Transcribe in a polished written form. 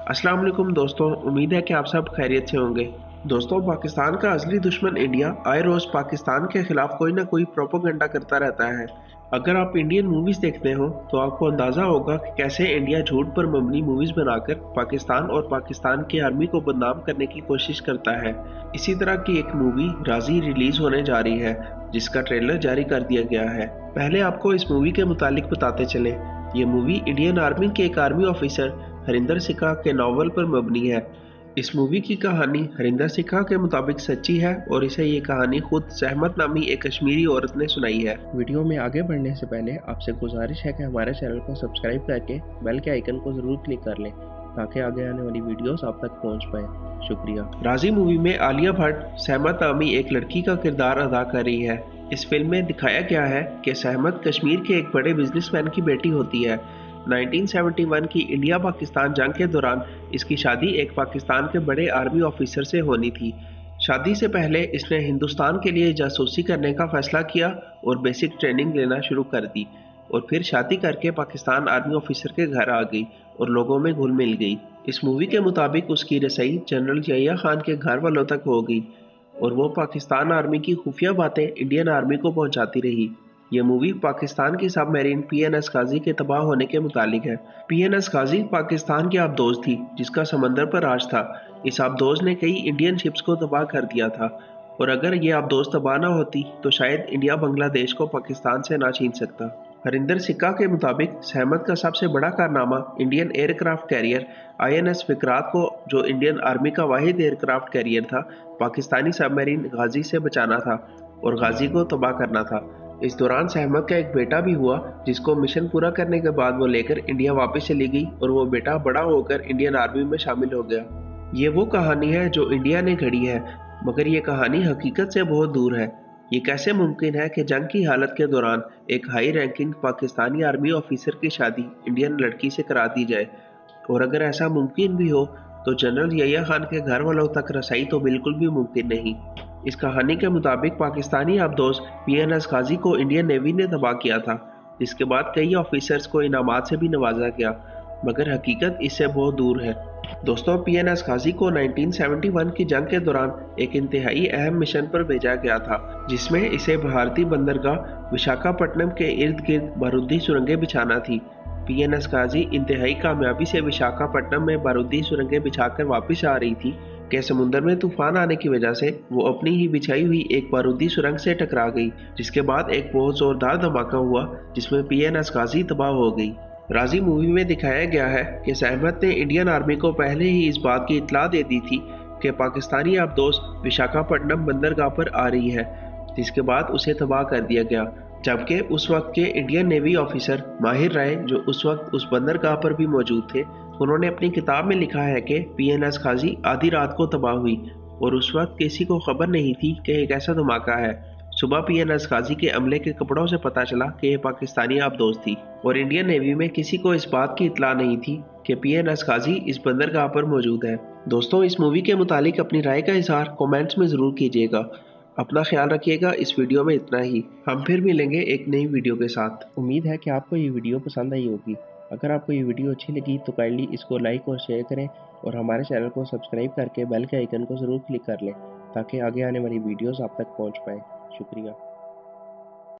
अस्सलाम वालेकुम दोस्तों, उम्मीद है कि आप सब खैरियत से होंगे। दोस्तों, पाकिस्तान का असली दुश्मन इंडिया आए रोज़ पाकिस्तान के खिलाफ कोई ना कोई प्रोपेगेंडा करता रहता है। अगर आप इंडियन मूवीज़ देखते हो तो आपको अंदाज़ा होगा कि कैसे इंडिया झूठ पर मबनी मूवीज़ बनाकर पाकिस्तान और पाकिस्तान की आर्मी को बदनाम करने की कोशिश करता है। इसी तरह की एक मूवी राजी रिलीज़ होने जा रही है, जिसका ट्रेलर जारी कर दिया गया है। पहले आपको इस मूवी के मुतालिक बताते चलें। ये मूवी इंडियन आर्मी के एक आर्मी ऑफिसर हरिंदर सिक्का के नावल पर मबनी है। इस मूवी की कहानी हरिंदर सिक्का के मुताबिक सच्ची है और इसे ये कहानी खुद सहमत नामी एक कश्मीरी औरत ने सुनाई है। वीडियो में आगे बढ़ने से पहले आपसे गुजारिश है कि हमारे चैनल को सब्सक्राइब करके बेल के आइकन को जरूर क्लिक कर लें ताकि आगे आने वाली वीडियोस आप तक पहुंच पाए। शुक्रिया। राजी मूवी में आलिया भट्ट सहमत नामी एक लड़की का किरदार अदा कर रही है। इस फिल्म में दिखाया गया है कि सहमत कश्मीर के एक बड़े बिजनेसमैन की बेटी होती है। 1971 की इंडिया पाकिस्तान जंग के दौरान इसकी शादी एक पाकिस्तान के बड़े आर्मी ऑफिसर से होनी थी। शादी से पहले इसने हिंदुस्तान के लिए जासूसी करने का फैसला किया और बेसिक ट्रेनिंग लेना शुरू कर दी, और फिर शादी करके पाकिस्तान आर्मी ऑफिसर के घर आ गई और लोगों में घुल मिल गई। इस मूवी के मुताबिक उसकी रसाई जनरल जया खान के घर वालों तक हो गई और वो पाकिस्तान आर्मी की खुफिया बातें इंडियन आर्मी को पहुंचाती रही। ये मूवी पाकिस्तान की सबमरीन पीएनएस गाजी के तबाह होने के मुतालिक है। पीएनएस गाजी पाकिस्तान की आबदोज थी जिसका समंदर पर राज था। इस आबदोज ने कई इंडियन शिप्स को तबाह कर दिया था, और अगर ये आबदोज तबाह न होती तो शायद इंडिया बांग्लादेश को पाकिस्तान से ना छीन सकता। हरिंदर सिक्का के मुताबिक सहमत का सबसे बड़ा कारनामा Indian aircraft carrier INS Vikrant को, जो इंडियन आर्मी का वाहिद एयरक्राफ्ट कैरियर था, पाकिस्तानी सबमरीन गाजी से बचाना था और गाजी को तबाह करना था। इस दौरान सहमत का एक बेटा भी हुआ जिसको मिशन पूरा करने के बाद वो लेकर इंडिया वापस चली गई और वो बेटा बड़ा होकर इंडियन आर्मी में शामिल हो गया। ये वो कहानी है जो इंडिया ने घड़ी है, मगर ये कहानी हकीकत से बहुत दूर है। ये कैसे मुमकिन है कि जंग की हालत के दौरान एक high ranking Pakistani army officer की शादी इंडियन लड़की से करा दी जाए, और अगर ऐसा मुमकिन भी हो तो जनरल यहिया खान के घर वालों तक रसाई तो बिल्कुल भी मुमकिन नहीं। इस कहानी के मुताबिक पाकिस्तानी आबदोज पीएनएस गाजी को इंडियन नेवी ने तबाह किया था, जिसके बाद कई ऑफिसर्स को इनामात से भी नवाजा गया, मगर हकीकत इससे बहुत दूर है। दोस्तों, पीएनएस गाजी को 1971 की जंग के दौरान एक इंतहाई अहम मिशन पर भेजा गया था, जिसमें इसे भारतीय बंदरगाह विशाखापट्टनम के इर्द गिर्द बारूदी सुरंगें बिछाना थी। पीएनएस गाजी इंतहाई कामयाबी से विशाखापट्टनम में बारूदी सुरंगें बिछाकर वापस आ रही थी कि समुद्र में तूफान आने की वजह से वो अपनी ही बिछाई हुई एक बारूदी सुरंग से टकरा गई, जिसके बाद एक बहुत जोरदार धमाका हुआ जिसमें पीएनएस गाजी तबाह हो गई। राजी मूवी में दिखाया गया है कि सहमत ने इंडियन आर्मी को पहले ही इस बात की इत्तला दे दी थी कि पाकिस्तानी आबदोज विशाखापट्टनम बंदरगाह पर आ रही है, जिसके बाद उसे तबाह कर दिया गया। जबकि उस वक्त के इंडियन नेवी ऑफिसर माहिर राय, जो उस वक्त उस बंदरगाह पर भी मौजूद थे, उन्होंने अपनी किताब में लिखा है कि पीएनएस गाजी आधी रात को तबाह हुई और उस वक्त किसी को खबर नहीं थी कि एक ऐसा धमाका है। सुबह पीएनएस गाजी के अमले के कपड़ों से पता चला कि यह पाकिस्तानी आबदोज थी, और इंडियन नेवी में किसी को इस बात की इत्तला नहीं थी कि पीएनएस गाजी इस बंदरगाह पर मौजूद है। दोस्तों, इस मूवी के मुतालिक अपनी राय का इजहार कमेंट्स में ज़रूर कीजिएगा। अपना ख्याल रखिएगा। इस वीडियो में इतना ही। हम फिर मिलेंगे एक नई वीडियो के साथ। उम्मीद है कि आपको ये वीडियो पसंद आई होगी। अगर आपको ये वीडियो अच्छी लगी तो काइंडली इसको लाइक और शेयर करें, और हमारे चैनल को सब्सक्राइब करके बेल के आइकन को ज़रूर क्लिक कर लें ताकि आगे आने वाली वीडियोस आप तक पहुंच पाएँ। शुक्रिया।